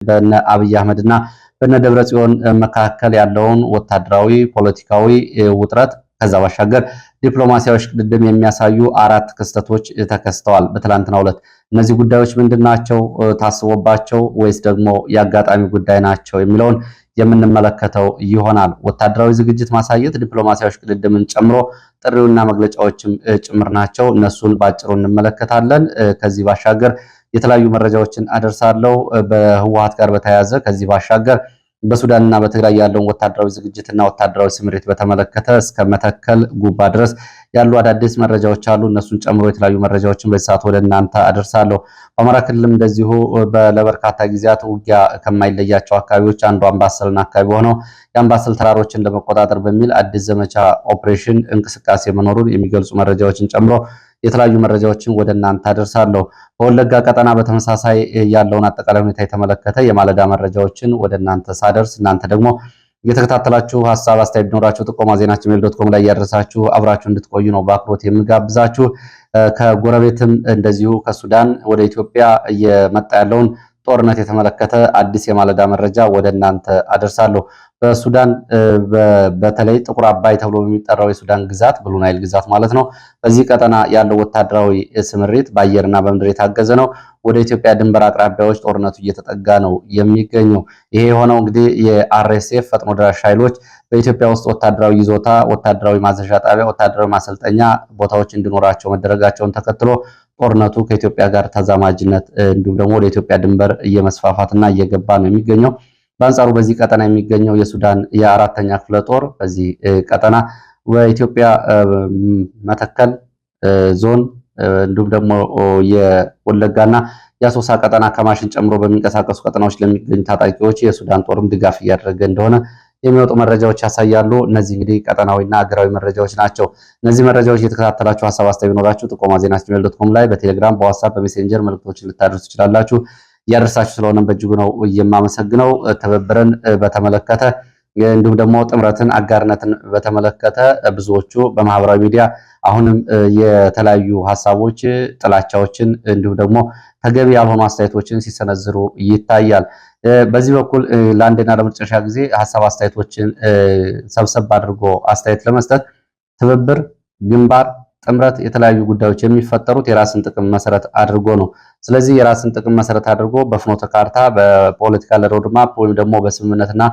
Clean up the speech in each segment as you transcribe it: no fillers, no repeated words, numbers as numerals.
በነ አብይ አህመድና በነ ደብረጽዮን መካከል ያለውን ወታደራዊ ፖለቲካዊ ውጥረት ከዛ ባሻገር ዲፕሎማሲያዊ ሽቅድድም የሚያሳዩ 4 ክስተቶች ተከስተዋል በትላንትናው ዕለት። እነዚህ ጉዳዮች ምንድናቸው? ታስቦባቸው ወይስ ደግሞ የአጋጣሚ ጉዳይ ናቸው የሚለውን የምንመለከተው ይሆናል። ወታደራዊ ዝግጅት ማሳየት ዲፕሎማሲያዊ ሽቅድድምን ጨምሮ ጥሪውና መግለጫዎችም ጭምር ናቸው። እነሱን ባጭሩ እንመለከታለን። ከዚህ ባሻገር የተለያዩ መረጃዎችን አደርሳለሁ። በህወሓት ጋር በተያያዘ ከዚህ ባሻገር በሱዳንና በትግራይ ያለውን ወታደራዊ ዝግጅትና ወታደራዊ ስምሪት በተመለከተ እስከ መተከል ጉባ ድረስ ያሉ አዳዲስ መረጃዎች አሉ። እነሱን ጨምሮ የተለያዩ መረጃዎችን በዚህ ሰዓት ወደ እናንተ አደርሳለሁ። በአማራ ክልልም እንደዚሁ ለበርካታ ጊዜያት ውጊያ ከማይለያቸው አካባቢዎች አንዱ አምባሰልና አካባቢ ሆነው የአምባሰል ተራሮችን ለመቆጣጠር በሚል አዲስ ዘመቻ ኦፕሬሽን እንቅስቃሴ መኖሩን የሚገልጹ መረጃዎችን ጨምሮ የተለያዩ መረጃዎችን ወደ እናንተ አደርሳለሁ። በወለጋ ቀጠና በተመሳሳይ ያለውን አጠቃላይ ሁኔታ የተመለከተ የማለዳ መረጃዎችን ወደ እናንተ ሳደርስ እናንተ ደግሞ እየተከታተላችሁ ሐሳብ አስተያየት ቢኖራችሁ ጥቆማ ዜናችን@gmail.com ላይ ያደረሳችሁ አብራችሁ እንድትቆዩ ነው በአክብሮት የምጋብዛችሁ። ከጎረቤትም እንደዚሁ ከሱዳን ወደ ኢትዮጵያ እየመጣ ያለውን ጦርነት የተመለከተ አዲስ የማለዳ መረጃ ወደ እናንተ አደርሳለሁ። በሱዳን በተለይ ጥቁር አባይ ተብሎ በሚጠራው የሱዳን ግዛት ብሉ ናይል ግዛት ማለት ነው። በዚህ ቀጠና ያለው ወታደራዊ ስምሪት በአየርና በምድር የታገዘ ነው። ወደ ኢትዮጵያ ድንበር አቅራቢያዎች ጦርነቱ እየተጠጋ ነው የሚገኘው። ይሄ የሆነው እንግዲህ የአርኤስኤፍ ፈጥኖ ደራሽ ኃይሎች በኢትዮጵያ ውስጥ ወታደራዊ ይዞታ፣ ወታደራዊ ማዘዣ ጣቢያ፣ ወታደራዊ ማሰልጠኛ ቦታዎች እንዲኖራቸው መደረጋቸውን ተከትሎ ጦርነቱ ከኢትዮጵያ ጋር ተዛማጅነት እንዲሁም ደግሞ ወደ ኢትዮጵያ ድንበር እየመስፋፋትና እየገባ ነው የሚገኘው። በአንጻሩ በዚህ ቀጠና የሚገኘው የሱዳን የ4ኛ ክፍለ ጦር በዚህ ቀጠና በኢትዮጵያ መተከል ዞን እንዲሁም ደግሞ የወለጋና የአሶሳ ቀጠና ከማሽን ጨምሮ በሚንቀሳቀሱ ቀጠናዎች ለሚገኙ ታጣቂዎች የሱዳን ጦርም ድጋፍ እያደረገ እንደሆነ የሚወጡ መረጃዎች ያሳያሉ። እነዚህ እንግዲህ ቀጠናዊና አገራዊ መረጃዎች ናቸው። እነዚህ መረጃዎች እየተከታተላችሁ ሐሳብ አስተያየት ቢኖራችሁ ጥቆማ ዜና@gmail.com ላይ በቴሌግራም በዋትስአፕ በሜሴንጀር መልእክቶችን ልታደርሱ ትችላላችሁ። እያደረሳችሁ ስለሆነም በእጅጉ ነው የማመሰግነው። ትብብርን በተመለከተ እንዲሁም ደግሞ ጥምረትን፣ አጋርነትን በተመለከተ ብዙዎቹ በማህበራዊ ሚዲያ አሁንም የተለያዩ ሀሳቦች፣ ጥላቻዎችን እንዲሁም ደግሞ ተገቢ ያልሆኑ አስተያየቶችን ሲሰነዝሩ ይታያል። በዚህ በኩል ለአንድና ለመጨረሻ ጊዜ ሀሳብ አስተያየቶችን ሰብሰብ አድርጎ አስተያየት ለመስጠት ትብብር፣ ግንባር፣ ጥምረት የተለያዩ ጉዳዮች የሚፈጠሩት የራስን ጥቅም መሰረት አድርጎ ነው። ስለዚህ የራስን ጥቅም መሰረት አድርጎ በፍኖተ ካርታ በፖለቲካል ሮድማፕ ወይም ደግሞ በስምምነትና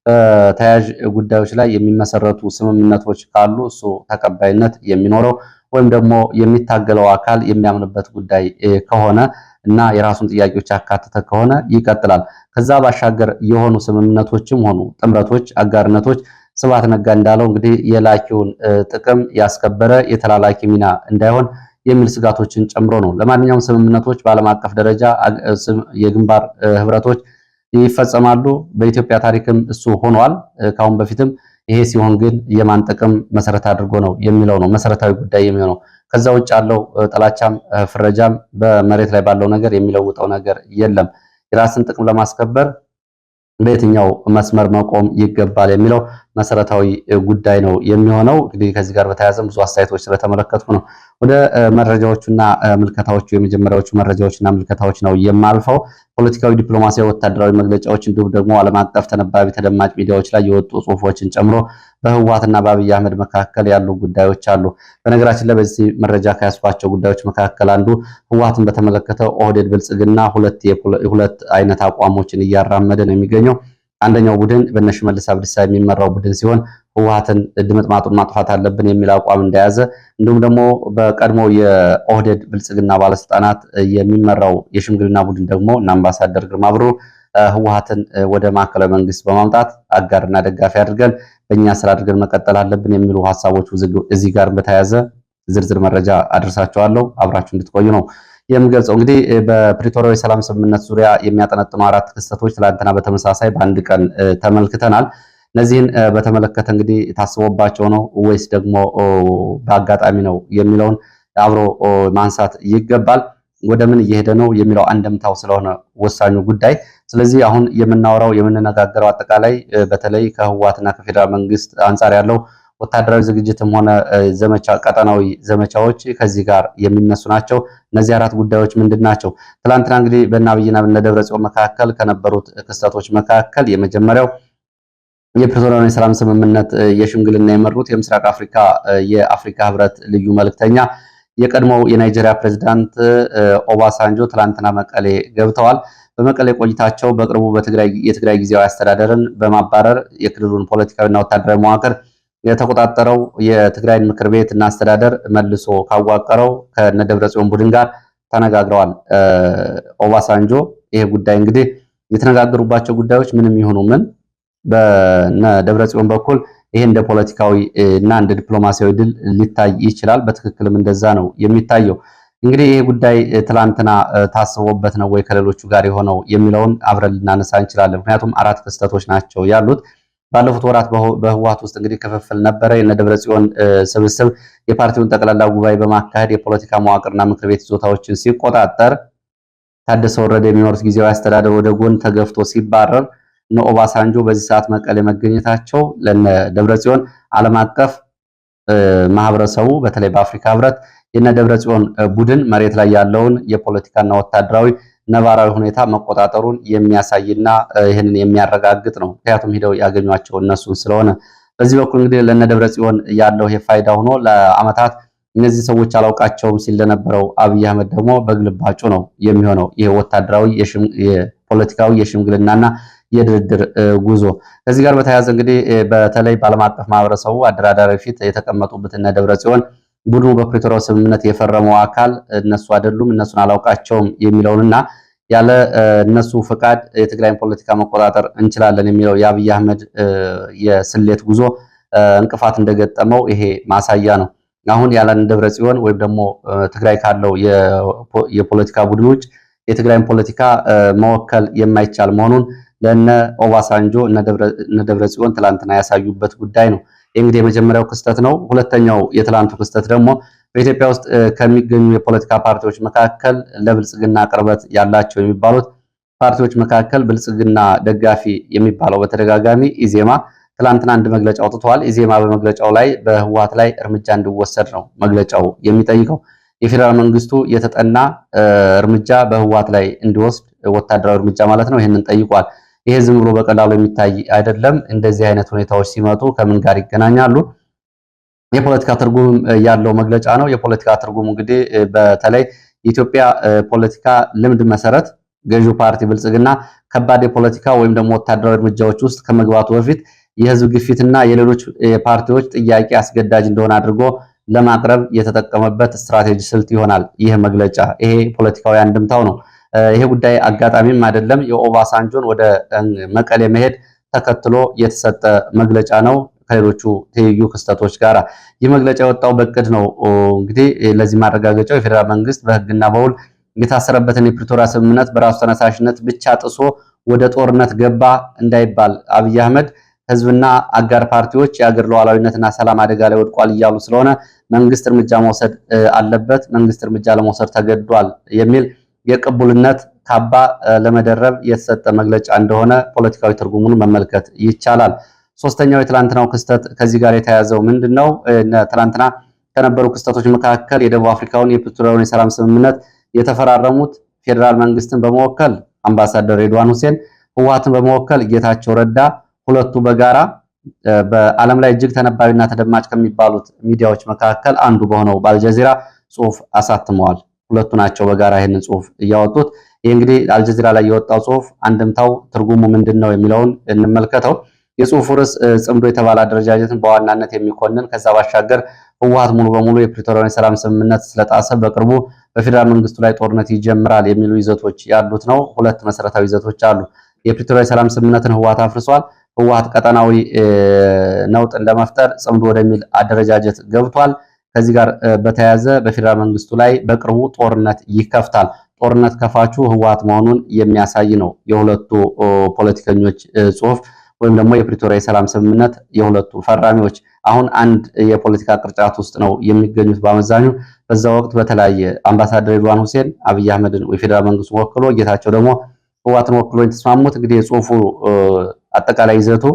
በተያያዥ ጉዳዮች ላይ የሚመሰረቱ ስምምነቶች ካሉ እሱ ተቀባይነት የሚኖረው ወይም ደግሞ የሚታገለው አካል የሚያምንበት ጉዳይ ከሆነ እና የራሱን ጥያቄዎች ያካተተ ከሆነ ይቀጥላል። ከዛ ባሻገር የሆኑ ስምምነቶችም ሆኑ ጥምረቶች፣ አጋርነቶች ስብሐት ነጋ እንዳለው እንግዲህ የላኪውን ጥቅም ያስከበረ የተላላኪ ሚና እንዳይሆን የሚል ስጋቶችን ጨምሮ ነው። ለማንኛውም ስምምነቶች በዓለም አቀፍ ደረጃ የግንባር ህብረቶች ይፈጸማሉ። በኢትዮጵያ ታሪክም እሱ ሆኗል። ካሁን በፊትም ይሄ ሲሆን ግን የማን ጥቅም መሰረት አድርጎ ነው የሚለው ነው መሰረታዊ ጉዳይ የሚሆነው። ከዛ ውጭ ያለው ጥላቻም ፍረጃም በመሬት ላይ ባለው ነገር የሚለውጠው ነገር የለም። የራስን ጥቅም ለማስከበር በየትኛው መስመር መቆም ይገባል የሚለው መሰረታዊ ጉዳይ ነው የሚሆነው። እንግዲህ ከዚህ ጋር በተያያዘ ብዙ አስተያየቶች ስለተመለከትኩ ነው ወደ መረጃዎቹና ምልከታዎቹ የመጀመሪያዎቹ መረጃዎችና ምልከታዎች ነው የማልፈው። ፖለቲካዊ፣ ዲፕሎማሲያዊ፣ ወታደራዊ መግለጫዎች እንዲሁም ደግሞ ዓለም አቀፍ ተነባቢ ተደማጭ ሚዲያዎች ላይ የወጡ ጽሁፎችን ጨምሮ በህወሓትና በአብይ አህመድ መካከል ያሉ ጉዳዮች አሉ። በነገራችን ላይ በዚህ መረጃ ከያዝኳቸው ጉዳዮች መካከል አንዱ ህወሓትን በተመለከተ ኦህዴድ ብልጽግና ሁለት አይነት አቋሞችን እያራመደ ነው የሚገኘው። አንደኛው ቡድን በሽመልስ አብዲሳ የሚመራው ቡድን ሲሆን ህወሓትን ድምጥማጡን ማጥፋት አለብን የሚል አቋም እንደያዘ፣ እንዲሁም ደግሞ በቀድሞ የኦህዴድ ብልጽግና ባለስልጣናት የሚመራው የሽምግልና ቡድን ደግሞ እና አምባሳደር ግርማ ብሩ ህወሓትን ወደ ማዕከላዊ መንግስት በማምጣት አጋርና ደጋፊ አድርገን በእኛ ስራ አድርገን መቀጠል አለብን የሚሉ ሀሳቦች እዚህ ጋር በተያያዘ ዝርዝር መረጃ አድርሳቸዋለሁ። አብራችሁ እንድትቆዩ ነው የምገልጸው። እንግዲህ በፕሪቶሪያዊ ሰላም ስምምነት ዙሪያ የሚያጠነጥኑ 4 ክስተቶች ትላንትና በተመሳሳይ በአንድ ቀን ተመልክተናል። እነዚህን በተመለከተ እንግዲህ ታስቦባቸው ነው ወይስ ደግሞ በአጋጣሚ ነው የሚለውን አብሮ ማንሳት ይገባል። ወደ ምን እየሄደ ነው የሚለው አንደምታው ስለሆነ ወሳኙ ጉዳይ። ስለዚህ አሁን የምናወራው የምንነጋገረው አጠቃላይ በተለይ ከህወሓትና ከፌዴራል መንግስት አንጻር ያለው ወታደራዊ ዝግጅትም ሆነ ዘመቻ ቀጠናዊ ዘመቻዎች ከዚህ ጋር የሚነሱ ናቸው። እነዚህ አራት ጉዳዮች ምንድን ናቸው? ትላንትና እንግዲህ በእነ አብይና በእነ ደብረጽዮን መካከል ከነበሩት ክስተቶች መካከል የመጀመሪያው የፕሪቶሪያውን የሰላም ስምምነት የሽምግልና የመሩት የምስራቅ አፍሪካ የአፍሪካ ህብረት ልዩ መልእክተኛ የቀድሞው የናይጄሪያ ፕሬዝዳንት ኦባሳንጆ ትላንትና መቀሌ ገብተዋል። በመቀሌ ቆይታቸው በቅርቡ የትግራይ ጊዜያዊ አስተዳደርን በማባረር የክልሉን ፖለቲካዊና ወታደራዊ መዋቅር የተቆጣጠረው የትግራይን ምክር ቤት እና አስተዳደር መልሶ ካዋቀረው ከነደብረጽዮን ቡድን ጋር ተነጋግረዋል። ኦባሳንጆ ይሄ ጉዳይ እንግዲህ የተነጋገሩባቸው ጉዳዮች ምንም ይሁኑ ምን በደብረጽዮን በኩል ይሄ እንደ ፖለቲካዊ እና እንደ ዲፕሎማሲያዊ ድል ሊታይ ይችላል። በትክክልም እንደዛ ነው የሚታየው። እንግዲህ ይሄ ጉዳይ ትላንትና ታስቦበት ነው ወይ ከሌሎቹ ጋር የሆነው የሚለውን አብረን ልናነሳ እንችላለን። ምክንያቱም አራት ክስተቶች ናቸው ያሉት። ባለፉት ወራት በህወሓት ውስጥ እንግዲህ ክፍፍል ነበረ። የደብረጽዮን ስብስብ የፓርቲውን ጠቅላላ ጉባኤ በማካሄድ የፖለቲካ መዋቅርና ምክር ቤት ይዞታዎችን ሲቆጣጠር፣ ታደሰ ወረደ የሚኖሩት ጊዜያዊ አስተዳደር ወደ ጎን ተገፍቶ ሲባረር እነ ኦባሳንጆ በዚህ ሰዓት መቀሌ መገኘታቸው ለነ ደብረጽዮን ዓለም አቀፍ ማህበረሰቡ በተለይ በአፍሪካ ህብረት የነ ደብረጽዮን ቡድን መሬት ላይ ያለውን የፖለቲካና ወታደራዊ ነባራዊ ሁኔታ መቆጣጠሩን የሚያሳይና ይህንን የሚያረጋግጥ ነው። ምክንያቱም ሂደው ያገኟቸው እነሱን ስለሆነ በዚህ በኩል እንግዲህ ለነ ደብረጽዮን ያለው የፋይዳ ሆኖ ለአመታት እነዚህ ሰዎች አላውቃቸውም ሲል ለነበረው አብይ አህመድ ደግሞ በግልባጩ ነው የሚሆነው። ይሄ ወታደራዊ የፖለቲካዊ የሽምግልናና የድርድር ጉዞ። ከዚህ ጋር በተያያዘ እንግዲህ በተለይ በዓለም አቀፍ ማህበረሰቡ አደራዳሪ ፊት የተቀመጡበት እነ ደብረጽዮን ቡድኑ በፕሪቶሪያው ስምምነት የፈረመው አካል እነሱ አይደሉም፣ እነሱን አላውቃቸውም የሚለውንና ያለ እነሱ ፍቃድ የትግራይን ፖለቲካ መቆጣጠር እንችላለን የሚለው የአብይ አህመድ የስሌት ጉዞ እንቅፋት እንደገጠመው ይሄ ማሳያ ነው። አሁን ያለን ደብረጽዮን ወይም ደግሞ ትግራይ ካለው የፖለቲካ ቡድን ውጭ የትግራይን ፖለቲካ መወከል የማይቻል መሆኑን ለነ ኦባሳንጆ እነ ደብረጽዮን ትላንትና ያሳዩበት ጉዳይ ነው። እንግዲህ የመጀመሪያው ክስተት ነው። ሁለተኛው የትላንቱ ክስተት ደግሞ በኢትዮጵያ ውስጥ ከሚገኙ የፖለቲካ ፓርቲዎች መካከል ለብልጽግና ቅርበት ያላቸው የሚባሉት ፓርቲዎች መካከል ብልጽግና ደጋፊ የሚባለው በተደጋጋሚ ኢዜማ ትላንትና አንድ መግለጫ አውጥቷል። ኢዜማ በመግለጫው ላይ በህወሓት ላይ እርምጃ እንዲወሰድ ነው መግለጫው የሚጠይቀው። የፌዴራል መንግስቱ የተጠና እርምጃ በህወሓት ላይ እንዲወስድ ወታደራዊ እርምጃ ማለት ነው። ይህንን ጠይቋል። ይሄ ዝም ብሎ በቀላሉ የሚታይ አይደለም። እንደዚህ አይነት ሁኔታዎች ሲመጡ ከምን ጋር ይገናኛሉ? የፖለቲካ ትርጉም ያለው መግለጫ ነው። የፖለቲካ ትርጉም እንግዲህ በተለይ የኢትዮጵያ ፖለቲካ ልምድ መሰረት ገዢው ፓርቲ ብልጽግና ከባድ የፖለቲካ ወይም ደግሞ ወታደራዊ እርምጃዎች ውስጥ ከመግባቱ በፊት የህዝብ ግፊትና የሌሎች ፓርቲዎች ጥያቄ አስገዳጅ እንደሆነ አድርጎ ለማቅረብ የተጠቀመበት ስትራቴጂ ስልት ይሆናል ይህ መግለጫ። ይሄ ፖለቲካዊ አንድምታው ነው። ይሄ ጉዳይ አጋጣሚም አይደለም። የኦባሳንጆን ወደ መቀሌ መሄድ ተከትሎ የተሰጠ መግለጫ ነው ከሌሎቹ ትይዩ ክስተቶች ጋር። ይህ መግለጫ የወጣው በእቅድ ነው። እንግዲህ ለዚህ ማረጋገጫው የፌዴራል መንግስት በህግና በውል የታሰረበትን የፕሪቶሪያ ስምምነት በራሱ ተነሳሽነት ብቻ ጥሶ ወደ ጦርነት ገባ እንዳይባል አብይ አህመድ ህዝብና አጋር ፓርቲዎች የአገር ሉዓላዊነትና ሰላም አደጋ ላይ ወድቋል እያሉ ስለሆነ መንግስት እርምጃ መውሰድ አለበት፣ መንግስት እርምጃ ለመውሰድ ተገዷል የሚል የቅቡልነት ካባ ለመደረብ የተሰጠ መግለጫ እንደሆነ ፖለቲካዊ ትርጉሙን መመልከት ይቻላል። ሶስተኛው የትላንትናው ክስተት ከዚህ ጋር የተያያዘው ምንድነው? ትላንትና ከነበሩ ክስተቶች መካከል የደቡብ አፍሪካውን የፕሪቶሪያውን የሰላም ስምምነት የተፈራረሙት ፌዴራል መንግስትን በመወከል አምባሳደር ሬድዋን ሁሴን፣ ህወሓትን በመወከል ጌታቸው ረዳ ሁለቱ በጋራ በዓለም ላይ እጅግ ተነባቢና ተደማጭ ከሚባሉት ሚዲያዎች መካከል አንዱ በሆነው በአልጀዚራ ጽሁፍ አሳትመዋል። ሁለቱ ናቸው በጋራ ይህንን ጽሁፍ እያወጡት። ይህ እንግዲህ አልጀዚራ ላይ የወጣው ጽሁፍ አንድምታው ትርጉሙ ምንድነው የሚለውን እንመልከተው። የጽሁፉ ርዕስ ጽምዶ የተባለ አደረጃጀትን በዋናነት የሚኮንን ከዛ ባሻገር ህወሓት ሙሉ በሙሉ የፕሪቶሪያውን የሰላም ስምምነት ስለጣሰ በቅርቡ በፌዴራል መንግስቱ ላይ ጦርነት ይጀምራል የሚሉ ይዘቶች ያሉት ነው። ሁለት መሰረታዊ ይዘቶች አሉ። የፕሪቶሪያ የሰላም ስምምነትን ህወሓት አፍርሷል። ህወሓት ቀጠናዊ ነውጥን ለመፍጠር ጽምዶ ወደሚል አደረጃጀት ገብቷል። ከዚህ ጋር በተያያዘ በፌዴራል መንግስቱ ላይ በቅርቡ ጦርነት ይከፍታል። ጦርነት ከፋቹ ህወሓት መሆኑን የሚያሳይ ነው የሁለቱ ፖለቲከኞች ጽሁፍ ወይም ደግሞ የፕሪቶሪያ የሰላም ስምምነት የሁለቱ ፈራሚዎች አሁን አንድ የፖለቲካ ቅርጫት ውስጥ ነው የሚገኙት በአመዛኙ። በዛ ወቅት በተለያየ አምባሳደር ሬድዋን ሁሴን አብይ አህመድን የፌዴራል መንግስቱ ወክሎ፣ ጌታቸው ደግሞ ህወሓትን ወክሎ የተስማሙት። እንግዲህ የጽሁፉ አጠቃላይ ይዘቱ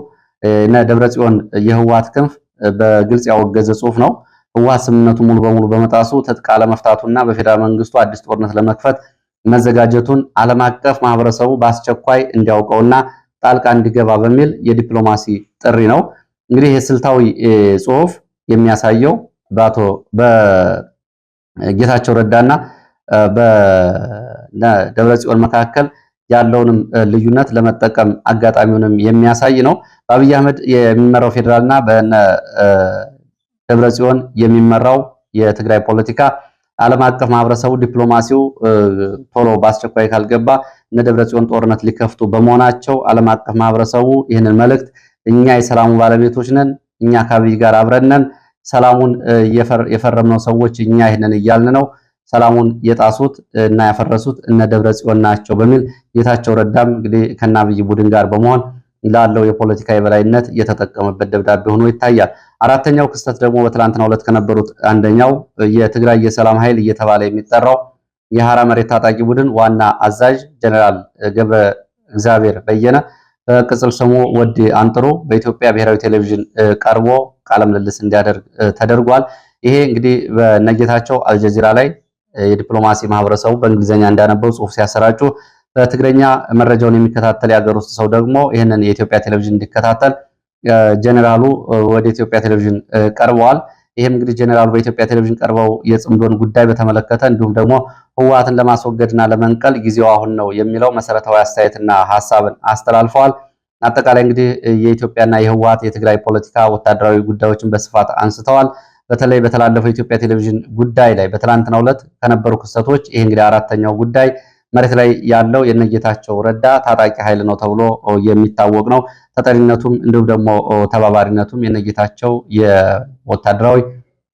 እነ ደብረጽዮን የህወሓት ክንፍ በግልጽ ያወገዘ ጽሁፍ ነው። ህወሓት ስምምነቱ ሙሉ በሙሉ በመጣሱ ትጥቅ አለመፍታቱና በፌዴራል መንግስቱ አዲስ ጦርነት ለመክፈት መዘጋጀቱን ዓለም አቀፍ ማህበረሰቡ በአስቸኳይ እንዲያውቀውና ጣልቃ እንዲገባ በሚል የዲፕሎማሲ ጥሪ ነው። እንግዲህ የስልታዊ ጽሁፍ የሚያሳየው በጌታቸው ረዳና በደብረጽዮን መካከል ያለውንም ልዩነት ለመጠቀም አጋጣሚውንም የሚያሳይ ነው። በአብይ አህመድ የሚመራው ፌዴራልና በነ ደብረጽዮን የሚመራው የትግራይ ፖለቲካ ዓለም አቀፍ ማህበረሰቡ ዲፕሎማሲው ቶሎ በአስቸኳይ ካልገባ እነ ደብረጽዮን ጦርነት ሊከፍቱ በመሆናቸው ዓለም አቀፍ ማህበረሰቡ ይህንን መልእክት እኛ የሰላሙ ባለቤቶች ነን፣ እኛ ከአብይ ጋር አብረን ነን፣ ሰላሙን የፈረምነው ሰዎች እኛ ይህንን እያልን ነው፣ ሰላሙን የጣሱት እና ያፈረሱት እነ ደብረጽዮን ናቸው በሚል ጌታቸው ረዳም እንግዲህ ከአብይ ቡድን ጋር በመሆን ላለው የፖለቲካ የበላይነት የተጠቀመበት ደብዳቤ ሆኖ ይታያል። አራተኛው ክስተት ደግሞ በትላንትናው ዕለት ከነበሩት አንደኛው የትግራይ የሰላም ኃይል እየተባለ የሚጠራው የሐራ መሬት ታጣቂ ቡድን ዋና አዛዥ ጀነራል ገብረ እግዚአብሔር በየነ በቅጽል ስሙ ወዲ አንጥሮ በኢትዮጵያ ብሔራዊ ቴሌቪዥን ቀርቦ ቃለ ምልልስ እንዲያደርግ ተደርጓል። ይሄ እንግዲህ በነጌታቸው አልጀዚራ ላይ የዲፕሎማሲ ማህበረሰቡ በእንግሊዝኛ እንዳነበው ጽሁፍ ሲያሰራጩ በትግረኛ መረጃውን የሚከታተል የሀገር ውስጥ ሰው ደግሞ ይህንን የኢትዮጵያ ቴሌቪዥን እንዲከታተል ጀነራሉ ወደ ኢትዮጵያ ቴሌቪዥን ቀርበዋል። ይህም እንግዲህ ጀነራሉ በኢትዮጵያ ቴሌቪዥን ቀርበው የጽምዶን ጉዳይ በተመለከተ እንዲሁም ደግሞ ህወሓትን ለማስወገድና ለመንቀል ጊዜው አሁን ነው የሚለው መሰረታዊ አስተያየትና ሀሳብን አስተላልፈዋል። አጠቃላይ እንግዲህ የኢትዮጵያና የህወሓት የትግራይ ፖለቲካ ወታደራዊ ጉዳዮችን በስፋት አንስተዋል። በተለይ በተላለፈው የኢትዮጵያ ቴሌቪዥን ጉዳይ ላይ በትላንትናው ዕለት ከነበሩ ክስተቶች ይሄ እንግዲህ አራተኛው ጉዳይ መሬት ላይ ያለው የነጌታቸው ረዳ ታጣቂ ኃይል ነው ተብሎ የሚታወቅ ነው። ተጠሪነቱም እንዲሁም ደግሞ ተባባሪነቱም የነጌታቸው የወታደራዊ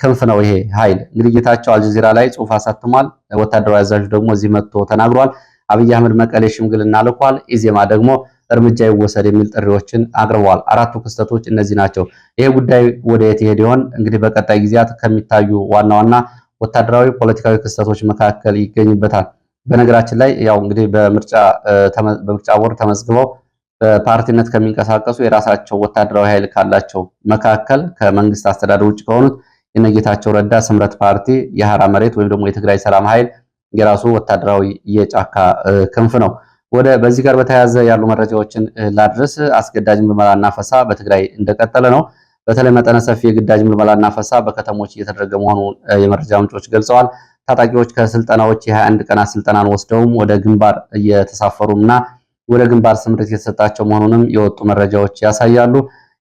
ክንፍ ነው። ይሄ ኃይል እንግዲህ ጌታቸው አልጀዚራ ላይ ጽሁፍ አሳትሟል። ወታደራዊ አዛዡ ደግሞ እዚህ መጥቶ ተናግሯል። አብይ አህመድ መቀሌ ሽምግልና ልኳል። ኢዜማ ደግሞ እርምጃ ይወሰድ የሚል ጥሪዎችን አቅርበዋል። አራቱ ክስተቶች እነዚህ ናቸው። ይሄ ጉዳይ ወደ የት ይሄድ ይሆን? እንግዲህ በቀጣይ ጊዜያት ከሚታዩ ዋና ዋና ወታደራዊ ፖለቲካዊ ክስተቶች መካከል ይገኝበታል። በነገራችን ላይ ያው እንግዲህ በምርጫ ቦርድ ተመዝግበው በፓርቲነት ከሚንቀሳቀሱ የራሳቸው ወታደራዊ ኃይል ካላቸው መካከል ከመንግስት አስተዳደር ውጭ ከሆኑት የነጌታቸው ረዳ ስምረት ፓርቲ የሐራ መሬት ወይም ደግሞ የትግራይ ሰላም ኃይል የራሱ ወታደራዊ የጫካ ክንፍ ነው። በዚህ ጋር በተያያዘ ያሉ መረጃዎችን ላድረስ። አስገዳጅ ምልመላና አፈሳ በትግራይ እንደቀጠለ ነው። በተለይ መጠነ ሰፊ የግዳጅ ምልመላና አፈሳ በከተሞች እየተደረገ መሆኑን የመረጃ ምንጮች ገልጸዋል። ታጣቂዎች ከስልጠናዎች የ21 ቀናት ስልጠናን ወስደውም ወደ ግንባር እየተሳፈሩና ወደ ግንባር ስምሪት የተሰጣቸው መሆኑንም የወጡ መረጃዎች ያሳያሉ።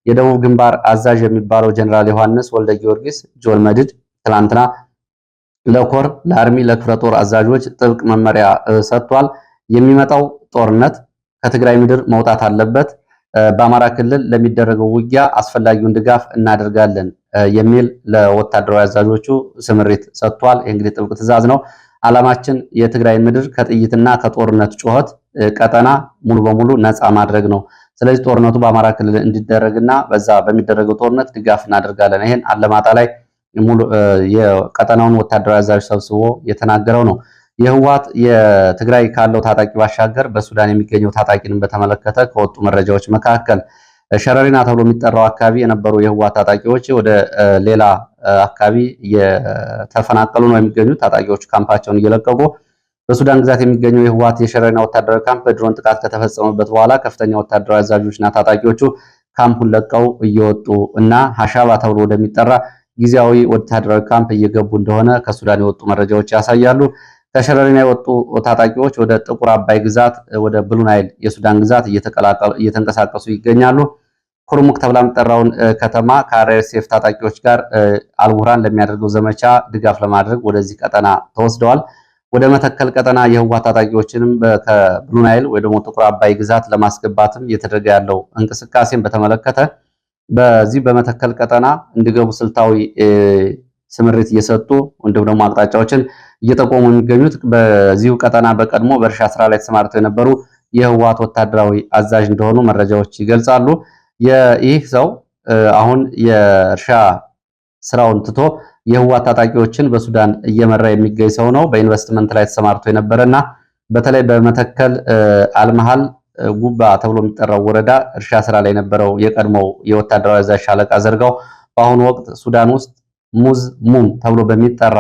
የደቡብ ግንባር አዛዥ የሚባለው ጀነራል ዮሐንስ ወልደ ጊዮርጊስ ጆል መድድ ትላንትና ለኮር ለአርሚ ለክፍለ ጦር አዛዦች ጥብቅ መመሪያ ሰጥቷል። የሚመጣው ጦርነት ከትግራይ ምድር መውጣት አለበት፣ በአማራ ክልል ለሚደረገው ውጊያ አስፈላጊውን ድጋፍ እናደርጋለን የሚል ለወታደራዊ አዛዦቹ ስምሪት ሰጥቷል። ይህ እንግዲህ ጥብቅ ትዕዛዝ ነው። ዓላማችን የትግራይ ምድር ከጥይትና ከጦርነት ጩኸት ቀጠና ሙሉ በሙሉ ነፃ ማድረግ ነው። ስለዚህ ጦርነቱ በአማራ ክልል እንዲደረግና በዛ በሚደረገው ጦርነት ድጋፍ እናደርጋለን። ይሄን አለማጣ ላይ ሙሉ የቀጠናውን ወታደራዊ አዛዥ ሰብስቦ የተናገረው ነው። የህወሓት የትግራይ ካለው ታጣቂ ባሻገር በሱዳን የሚገኘው ታጣቂንም በተመለከተ ከወጡ መረጃዎች መካከል ሸረሪና ተብሎ የሚጠራው አካባቢ የነበሩ የህወሓት ታጣቂዎች ወደ ሌላ አካባቢ የተፈናቀሉ ነው የሚገኙት። ታጣቂዎቹ ካምፓቸውን እየለቀቁ በሱዳን ግዛት የሚገኘው የህወሓት የሸረሪና ወታደራዊ ካምፕ በድሮን ጥቃት ከተፈጸመበት በኋላ ከፍተኛ ወታደራዊ አዛዦችና ታጣቂዎቹ ካምፑን ለቀው እየወጡ እና ሀሻባ ተብሎ ወደሚጠራ ጊዜያዊ ወታደራዊ ካምፕ እየገቡ እንደሆነ ከሱዳን የወጡ መረጃዎች ያሳያሉ። ከሸረሪና የወጡ ታጣቂዎች ወደ ጥቁር አባይ ግዛት ወደ ብሉ ናይል የሱዳን ግዛት እየተንቀሳቀሱ ይገኛሉ። ኩርሙክ ተብላ የምትጠራውን ከተማ ከአርኤስኤፍ ታጣቂዎች ጋር አልቡርሃን ለሚያደርገው ዘመቻ ድጋፍ ለማድረግ ወደዚህ ቀጠና ተወስደዋል። ወደ መተከል ቀጠና የህወሓት ታጣቂዎችንም ከብሉ ናይል ወይ ደግሞ ጥቁር አባይ ግዛት ለማስገባትም እየተደረገ ያለው እንቅስቃሴን በተመለከተ በዚህ በመተከል ቀጠና እንዲገቡ ስልታዊ ስምሪት እየሰጡ እንዲሁም ደግሞ አቅጣጫዎችን እየጠቆሙ የሚገኙት በዚሁ ቀጠና በቀድሞ በእርሻ ስራ ላይ ተሰማርተው የነበሩ የህወሓት ወታደራዊ አዛዥ እንደሆኑ መረጃዎች ይገልጻሉ። ይህ ሰው አሁን የእርሻ ስራውን ትቶ የህወሓት ታጣቂዎችን በሱዳን እየመራ የሚገኝ ሰው ነው። በኢንቨስትመንት ላይ ተሰማርቶ የነበረና በተለይ በመተከል አልመሃል ጉባ ተብሎ የሚጠራው ወረዳ እርሻ ስራ ላይ የነበረው የቀድሞው የወታደራዊ አዛዥ ሻለቃ ዘርጋው በአሁኑ ወቅት ሱዳን ውስጥ ሙም ተብሎ በሚጠራ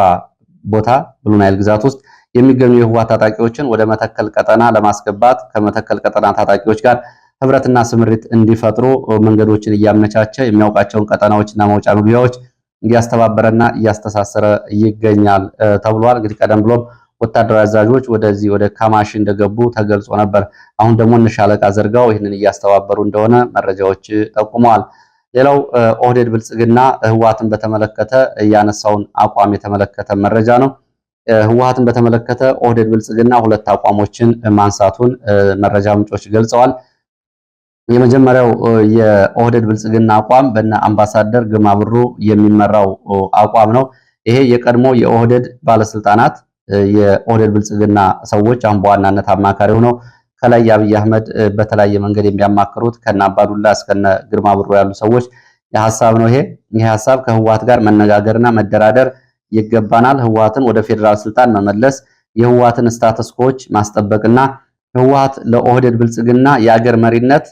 ቦታ ብሉ ናይል ግዛት ውስጥ የሚገኙ የህወሓት ታጣቂዎችን ወደ መተከል ቀጠና ለማስገባት ከመተከል ቀጠና ታጣቂዎች ጋር ህብረትና ስምሪት እንዲፈጥሩ መንገዶችን እያመቻቸ የሚያውቃቸውን ቀጠናዎችና መውጫ መግቢያዎች እያስተባበረና እያስተሳሰረ ይገኛል ተብሏል። እንግዲህ ቀደም ብሎም ወታደራዊ አዛዦች ወደዚህ ወደ ካማሽ እንደገቡ ተገልጾ ነበር። አሁን ደግሞ እነ ሻለቃ ዘርጋው ይህንን እያስተባበሩ እንደሆነ መረጃዎች ጠቁመዋል። ሌላው ኦህዴድ ብልጽግና ህወሓትን በተመለከተ ያነሳውን አቋም የተመለከተ መረጃ ነው። ህወሓትን በተመለከተ ኦህዴድ ብልጽግና ሁለት አቋሞችን ማንሳቱን መረጃ ምንጮች ገልጸዋል። የመጀመሪያው የኦህዴድ ብልጽግና አቋም በእነ አምባሳደር ግርማ ብሩ የሚመራው አቋም ነው። ይሄ የቀድሞ የኦህዴድ ባለስልጣናት የኦህዴድ ብልጽግና ሰዎች አሁን በዋናነት አማካሪ ሆነው ከላይ የአብይ አህመድ በተለያየ መንገድ የሚያማክሩት ከነ አባዱላ እስከነ ግርማ ብሩ ያሉ ሰዎች የሐሳብ ነው። ይሄ ሐሳብ ከህወሓት ጋር መነጋገርና መደራደር ይገባናል። ህወሓትን ወደ ፌዴራል ስልጣን መመለስ፣ የህወሓትን ስታተስ ኮች ማስጠበቅና ህወሓት ለኦህዴድ ብልጽግና የአገር መሪነት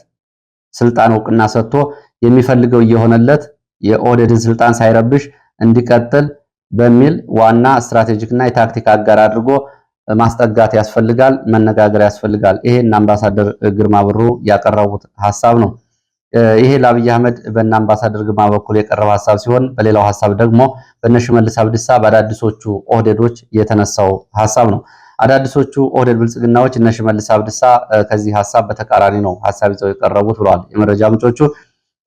ስልጣን እውቅና ሰጥቶ የሚፈልገው እየሆነለት የኦህዴድን ስልጣን ሳይረብሽ እንዲቀጥል በሚል ዋና ስትራቴጂክና የታክቲክ አጋር አድርጎ ማስጠጋት ያስፈልጋል፣ መነጋገር ያስፈልጋል። ይሄን አምባሳደር ግርማ ብሩ ያቀረቡት ሐሳብ ነው። ይሄ ለአብይ አህመድ በእነ አምባሳደር ግርማ በኩል የቀረበ ሐሳብ ሲሆን በሌላው ሐሳብ ደግሞ በእነ ሽመልስ አብዲሳ በአዳዲሶቹ ኦህዴዶች የተነሳው ሐሳብ ነው። አዳዲሶቹ ኦህዴድ ብልጽግናዎች እነ ሽመልስ አብዲሳ ከዚህ ሐሳብ በተቃራኒ ነው ሐሳብ ይዘው የቀረቡት ብለዋል የመረጃ ምንጮቹ።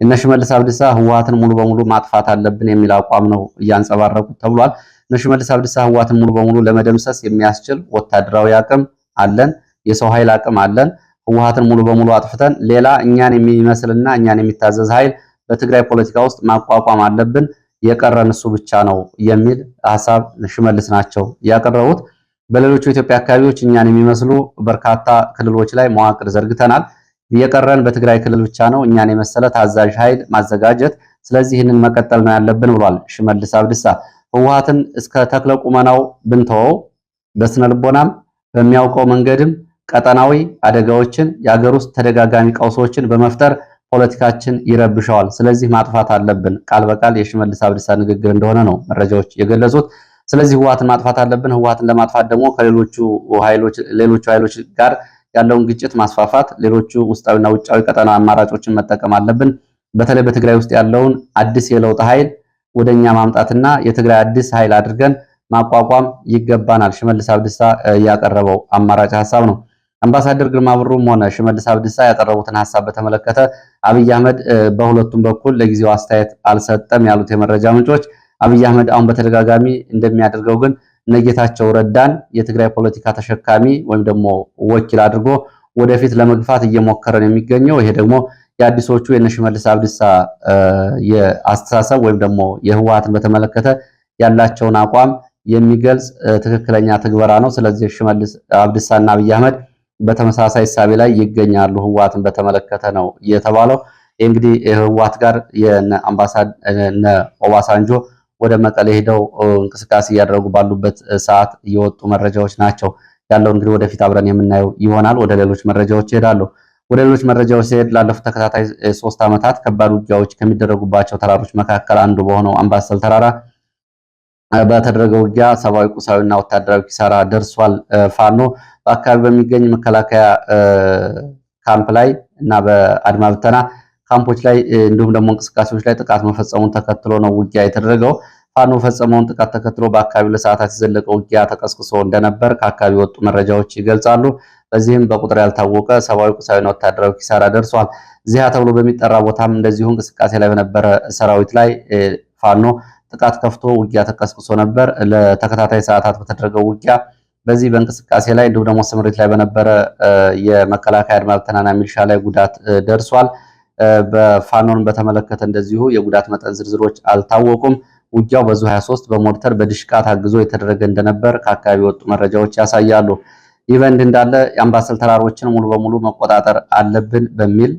እነ ሽመልስ አብዲሳ ህወሓትን ሙሉ በሙሉ ማጥፋት አለብን የሚል አቋም ነው እያንጸባረቁት ተብሏል። እነ ሽመልስ አብዲሳ ህወሓትን ሙሉ በሙሉ ለመደምሰስ የሚያስችል ወታደራዊ አቅም አለን፣ የሰው ኃይል አቅም አለን፣ ህወሓትን ሙሉ በሙሉ አጥፍተን ሌላ እኛን የሚመስልና እኛን የሚታዘዝ ኃይል በትግራይ ፖለቲካ ውስጥ ማቋቋም አለብን፣ የቀረን እሱ ብቻ ነው የሚል ሐሳብ ሽመልስ ናቸው ያቀረቡት። በሌሎቹ የኢትዮጵያ አካባቢዎች እኛን የሚመስሉ በርካታ ክልሎች ላይ መዋቅር ዘርግተናል፣ የቀረን በትግራይ ክልል ብቻ ነው እኛን የመሰለ ታዛዥ ኃይል ማዘጋጀት፣ ስለዚህ ይህንን መቀጠል ነው ያለብን ብሏል ሽመልስ አብዲሳ። ህወሓትን እስከ ተክለ ቁመናው ብንተወው በስነ ልቦናም በሚያውቀው መንገድም ቀጠናዊ አደጋዎችን የአገር ውስጥ ተደጋጋሚ ቀውሶችን በመፍጠር ፖለቲካችን ይረብሸዋል፣ ስለዚህ ማጥፋት አለብን ቃል በቃል የሽመልስ አብዲሳ ንግግር እንደሆነ ነው መረጃዎች የገለጹት። ስለዚህ ህወሓትን ማጥፋት አለብን። ህወሓትን ለማጥፋት ደግሞ ከሌሎቹ ኃይሎች ጋር ያለውን ግጭት ማስፋፋት፣ ሌሎቹ ውስጣዊና ውጫዊ ቀጠና አማራጮችን መጠቀም አለብን። በተለይ በትግራይ ውስጥ ያለውን አዲስ የለውጥ ኃይል ወደኛ ማምጣትና የትግራይ አዲስ ኃይል አድርገን ማቋቋም ይገባናል። ሽመልስ አብዲሳ ያቀረበው አማራጭ ሐሳብ ነው። አምባሳደር ግርማ ብሩም ሆነ ሽመልስ አብዲሳ ያቀረቡትን ሐሳብ በተመለከተ አብይ አህመድ በሁለቱም በኩል ለጊዜው አስተያየት አልሰጠም ያሉት የመረጃ ምንጮች አብይ አህመድ አሁን በተደጋጋሚ እንደሚያደርገው ግን እነጌታቸው ረዳን የትግራይ ፖለቲካ ተሸካሚ ወይም ደግሞ ወኪል አድርጎ ወደፊት ለመግፋት እየሞከረ ነው የሚገኘው። ይሄ ደግሞ የአዲሶቹ የእነ ሽመልስ አብዲሳ የአስተሳሰብ ወይም ደግሞ የህወሓትን በተመለከተ ያላቸውን አቋም የሚገልጽ ትክክለኛ ትግበራ ነው። ስለዚህ ሽመልስ አብዲሳና አብይ አህመድ በተመሳሳይ እሳቤ ላይ ይገኛሉ ህወሓትን በተመለከተ ነው የተባለው። እንግዲህ ህወሓት ጋር የነ ኦባሳንጆ ወደ መቀሌ ሄደው እንቅስቃሴ እያደረጉ ባሉበት ሰዓት የወጡ መረጃዎች ናቸው። ያለው እንግዲህ ወደፊት አብረን የምናየው ይሆናል። ወደ ሌሎች መረጃዎች ይሄዳሉ። ወደ ሌሎች መረጃዎች ሲሄድ ላለፉት ተከታታይ 3 ዓመታት ከባድ ውጊያዎች ከሚደረጉባቸው ተራሮች መካከል አንዱ በሆነው አምባሰል ተራራ በተደረገው ውጊያ ሰብአዊ፣ ቁሳዊና ወታደራዊ ኪሳራ ደርሷል። ፋኖ በአካባቢ በሚገኝ መከላከያ ካምፕ ላይ እና በአድማ ብተና ካምፖች ላይ እንዲሁም ደግሞ እንቅስቃሴዎች ላይ ጥቃት መፈጸሙን ተከትሎ ነው ውጊያ የተደረገው። ፋኖ ፈጸመውን ጥቃት ተከትሎ በአካባቢው ለሰዓታት የዘለቀ ውጊያ ተቀስቅሶ እንደነበር ከአካባቢ ወጡ መረጃዎች ይገልጻሉ። በዚህም በቁጥር ያልታወቀ ሰብአዊ፣ ቁሳዊና ወታደራዊ ኪሳራ ደርሷል። ዚያ ተብሎ በሚጠራ ቦታም እንደዚሁ እንቅስቃሴ ላይ በነበረ ሰራዊት ላይ ፋኖ ጥቃት ከፍቶ ውጊያ ተቀስቅሶ ነበር። ለተከታታይ ሰዓታት በተደረገው ውጊያ በዚህ በእንቅስቃሴ ላይ እንዲሁም ደግሞ ስምሪት ላይ በነበረ የመከላከያ አድማ ብተናና ሚሊሻ ላይ ጉዳት ደርሷል። በፋኖን በተመለከተ እንደዚሁ የጉዳት መጠን ዝርዝሮች አልታወቁም። ውጊያው በዙ 23 በሞርተር በድሽቃ ታግዞ የተደረገ እንደነበር ከአካባቢ ወጡ መረጃዎች ያሳያሉ። ይህ በእንዲህ እንዳለ የአምባሰል ተራሮችን ሙሉ በሙሉ መቆጣጠር አለብን በሚል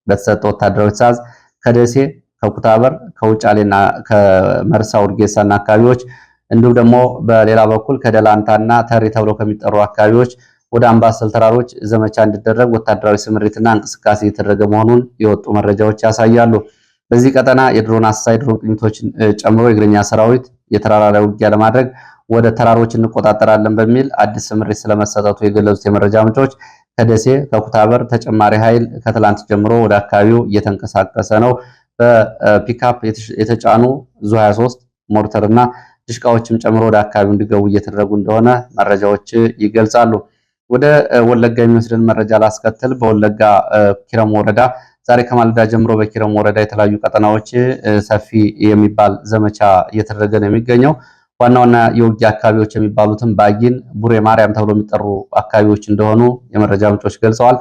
በተሰጠ ወታደራዊ ትዕዛዝ ከደሴ፣ ከኩታበር፣ ከውጫሌና ከመርሳ ውርጌሳና አካባቢዎች እንዲሁም ደግሞ በሌላ በኩል ከደላንታና ተሪ ተብለው ከሚጠሩ አካባቢዎች ወደ አምባሰል ተራሮች ዘመቻ እንዲደረግ ወታደራዊ ስምሪትና እንቅስቃሴ የተደረገ መሆኑን የወጡ መረጃዎች ያሳያሉ። በዚህ ቀጠና የድሮን አሳይ ድሮን ቅኝቶችን ጨምሮ የእግረኛ ሰራዊት የተራራ ላይ ውጊያ ለማድረግ ወደ ተራሮች እንቆጣጠራለን በሚል አዲስ ስምሪት ስለመሰጠቱ የገለጹት የመረጃ ምንጮች ከደሴ ከኩታበር ተጨማሪ ኃይል ከትላንት ጀምሮ ወደ አካባቢው እየተንቀሳቀሰ ነው። በፒካፕ የተጫኑ ዙ 23 ሞርተር እና ድሽቃዎችም ጨምሮ ወደ አካባቢው እንዲገቡ እየተደረጉ እንደሆነ መረጃዎች ይገልጻሉ። ወደ ወለጋ የሚወስድን መረጃ ላስከትል። በወለጋ ኪረም ወረዳ ዛሬ ከማለዳ ጀምሮ በኪረም ወረዳ የተለያዩ ቀጠናዎች ሰፊ የሚባል ዘመቻ እየተደረገ ነው የሚገኘው። ዋና ዋና የውጊያ አካባቢዎች የሚባሉትም ባጊን፣ ቡሬ ማርያም ተብሎ የሚጠሩ አካባቢዎች እንደሆኑ የመረጃ ምንጮች ገልጸዋል።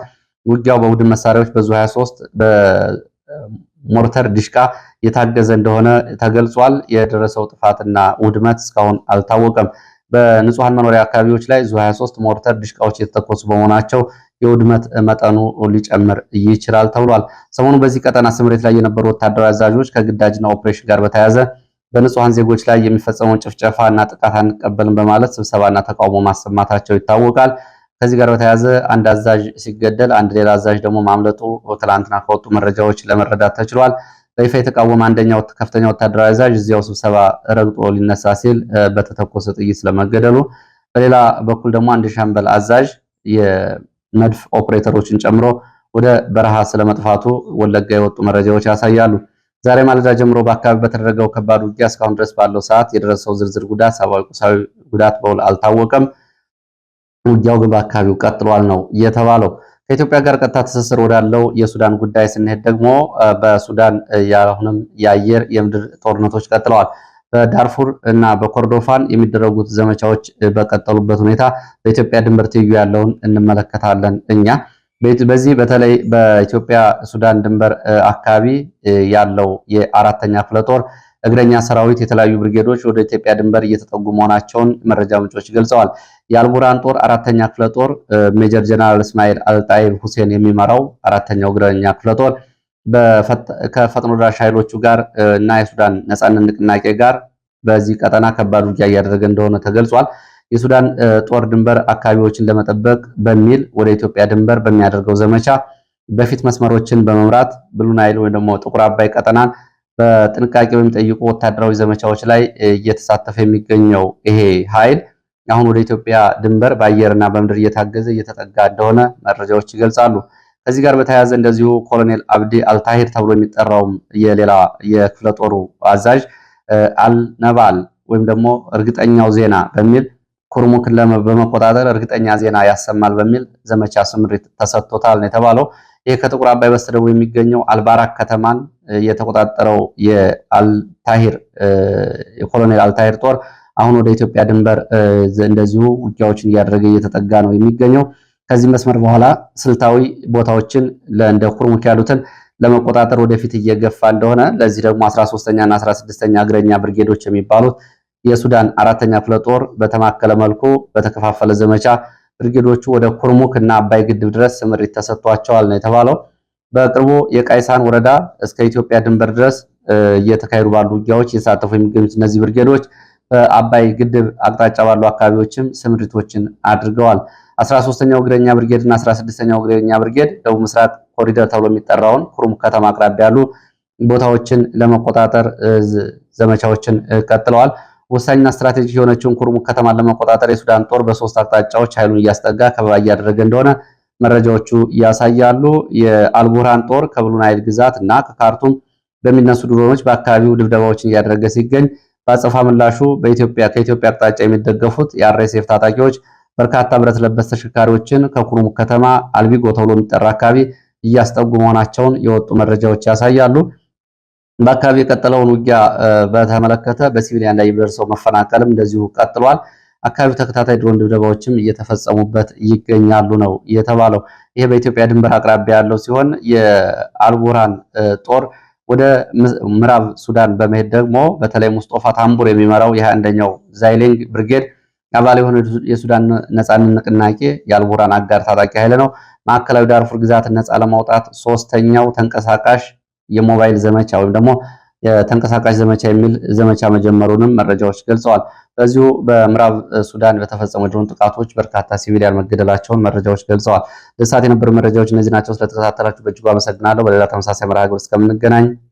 ውጊያው በቡድን መሳሪያዎች በዙ 23 በሞርተር ዲሽቃ የታገዘ እንደሆነ ተገልጿል። የደረሰው ጥፋትና ውድመት እስካሁን አልታወቀም። በንጹሃን መኖሪያ አካባቢዎች ላይ ዙ 23 ሞርተር ዲሽቃዎች የተተኮሱ በመሆናቸው የውድመት መጠኑ ሊጨምር ይችላል ተብሏል። ሰሞኑ በዚህ ቀጠና ስምሬት ላይ የነበሩ ወታደራዊ አዛዦች ከግዳጅና ኦፕሬሽን ጋር በተያያዘ በንጹሃን ዜጎች ላይ የሚፈጸመውን ጭፍጨፋ እና ጥቃት አንቀበልም በማለት ስብሰባና ተቃውሞ ማሰማታቸው ይታወቃል። ከዚህ ጋር በተያያዘ አንድ አዛዥ ሲገደል አንድ ሌላ አዛዥ ደግሞ ማምለጡ ትላንትና ከወጡ መረጃዎች ለመረዳት ተችሏል። በይፋ የተቃወመ አንደኛው ከፍተኛ ወታደራዊ አዛዥ እዚያው ስብሰባ ረግጦ ሊነሳ ሲል በተተኮሰ ጥይት ስለመገደሉ፣ በሌላ በኩል ደግሞ አንድ ሻምበል አዛዥ የመድፍ ኦፕሬተሮችን ጨምሮ ወደ በረሃ ስለመጥፋቱ ወለጋ የወጡ መረጃዎች ያሳያሉ። ዛሬ ማለዳ ጀምሮ በአካባቢ በተደረገው ከባድ ውጊያ እስካሁን ድረስ ባለው ሰዓት የደረሰው ዝርዝር ጉዳት፣ ሰብአዊ፣ ቁሳዊ ጉዳት በውል አልታወቀም። ውጊያው ግን በአካባቢው ቀጥሏል ነው የተባለው። ከኢትዮጵያ ጋር ቀጥታ ትስስር ወዳለው የሱዳን ጉዳይ ስንሄድ ደግሞ በሱዳን አሁንም የአየር የምድር ጦርነቶች ቀጥለዋል። በዳርፉር እና በኮርዶፋን የሚደረጉት ዘመቻዎች በቀጠሉበት ሁኔታ በኢትዮጵያ ድንበር ትይዩ ያለውን እንመለከታለን እኛ በዚህ በተለይ በኢትዮጵያ ሱዳን ድንበር አካባቢ ያለው የአራተኛ ክፍለ ጦር እግረኛ ሰራዊት የተለያዩ ብርጌዶች ወደ ኢትዮጵያ ድንበር እየተጠጉ መሆናቸውን መረጃ ምንጮች ገልጸዋል። የአልቡራን ጦር አራተኛ ክፍለ ጦር ሜጀር ጀነራል እስማኤል አልጣይብ ሁሴን የሚመራው አራተኛው እግረኛ ክፍለ ጦር ከፈጥኖ ደራሽ ኃይሎቹ ጋር እና የሱዳን ነጻነት ንቅናቄ ጋር በዚህ ቀጠና ከባድ ውጊያ እያደረገ እንደሆነ ተገልጿል። የሱዳን ጦር ድንበር አካባቢዎችን ለመጠበቅ በሚል ወደ ኢትዮጵያ ድንበር በሚያደርገው ዘመቻ በፊት መስመሮችን በመምራት ብሉ ናይል ወይም ደግሞ ጥቁር አባይ ቀጠናን በጥንቃቄ በሚጠይቁ ወታደራዊ ዘመቻዎች ላይ እየተሳተፈ የሚገኘው ይሄ ኃይል አሁን ወደ ኢትዮጵያ ድንበር በአየርና በምድር እየታገዘ እየተጠጋ እንደሆነ መረጃዎች ይገልጻሉ። ከዚህ ጋር በተያያዘ እንደዚሁ ኮሎኔል አብዲ አልታሂር ተብሎ የሚጠራውም የሌላ የክፍለ ጦሩ አዛዥ አልነባል ወይም ደግሞ እርግጠኛው ዜና በሚል ኩርሙክን በመቆጣጠር እርግጠኛ ዜና ያሰማል በሚል ዘመቻ ስምሪት ተሰጥቶታል ነው የተባለው። ይህ ከጥቁር አባይ በስተደቡብ የሚገኘው አልባራክ ከተማን የተቆጣጠረው የአልታሂር የኮሎኔል አልታሂር ጦር አሁን ወደ ኢትዮጵያ ድንበር እንደዚሁ ውጊያዎችን እያደረገ እየተጠጋ ነው የሚገኘው። ከዚህ መስመር በኋላ ስልታዊ ቦታዎችን እንደ ኩርሙክ ያሉትን ለመቆጣጠር ወደፊት እየገፋ እንደሆነ፣ ለዚህ ደግሞ 13ኛ እና 16ኛ እግረኛ ብርጌዶች የሚባሉት የሱዳን አራተኛ ክፍለ ጦር በተማከለ መልኩ በተከፋፈለ ዘመቻ ብርጌዶቹ ወደ ኩርሙክ እና አባይ ግድብ ድረስ ስምሪት ተሰጥቷቸዋል ነው የተባለው። በቅርቡ የቃይሳን ወረዳ እስከ ኢትዮጵያ ድንበር ድረስ እየተካሄዱ ባሉ ውጊያዎች እየተሳተፉ የሚገኙት እነዚህ ብርጌዶች በአባይ ግድብ አቅጣጫ ባሉ አካባቢዎችም ስምሪቶችን አድርገዋል። 13ኛው እግረኛ ብርጌድ እና 16ኛው እግረኛ ብርጌድ ደቡብ ምስራቅ ኮሪደር ተብሎ የሚጠራውን ኩርሙክ ከተማ አቅራቢያ ያሉ ቦታዎችን ለመቆጣጠር ዘመቻዎችን ቀጥለዋል። ወሳኝና ስትራቴጂክ የሆነችውን ኩርሙክ ከተማን ለመቆጣጠር የሱዳን ጦር በሶስት አቅጣጫዎች ኃይሉን እያስጠጋ ከበባ እያደረገ እንደሆነ መረጃዎቹ ያሳያሉ። የአልቡርሃን ጦር ከብሉ ናይል ግዛት እና ከካርቱም በሚነሱ ድሮኖች በአካባቢው ድብደባዎችን እያደረገ ሲገኝ፣ በአጸፋ ምላሹ ከኢትዮጵያ አቅጣጫ የሚደገፉት የአርኤስኤፍ ታጣቂዎች በርካታ ብረት ለበስ ተሽከርካሪዎችን ከኩርሙክ ከተማ አልቢጎ ተብሎ የሚጠራ አካባቢ እያስጠጉ መሆናቸውን የወጡ መረጃዎች ያሳያሉ። በአካባቢ የቀጠለውን ውጊያ በተመለከተ በሲቪሊያን ላይ የሚደርሰው መፈናቀልም እንደዚሁ ቀጥሏል። አካባቢው ተከታታይ ድሮን ድብደባዎችም እየተፈጸሙበት ይገኛሉ ነው የተባለው። ይሄ በኢትዮጵያ ድንበር አቅራቢያ ያለው ሲሆን የአልቡርሃን ጦር ወደ ምዕራብ ሱዳን በመሄድ ደግሞ በተለይ ሙስጦፋ ታምቡር የሚመራው የ21ኛው ዛይሌንግ ብርጌድ አባል የሆነ የሱዳን ነጻነት ንቅናቄ የአልቡርሃን አጋር ታጣቂ ኃይል ነው። ማዕከላዊ ዳርፉር ግዛትን ነጻ ለማውጣት ሶስተኛው ተንቀሳቃሽ የሞባይል ዘመቻ ወይም ደግሞ የተንቀሳቃሽ ዘመቻ የሚል ዘመቻ መጀመሩንም መረጃዎች ገልጸዋል። በዚሁ በምዕራብ ሱዳን በተፈጸሙ ድሮን ጥቃቶች በርካታ ሲቪሊያን መገደላቸውን መረጃዎች ገልጸዋል። ለሰዓት የነበሩ መረጃዎች እነዚህ ናቸው። ስለተከታተላችሁ በእጅጉ አመሰግናለሁ። በሌላ ተመሳሳይ መርሃ ግብር እስከምንገናኝ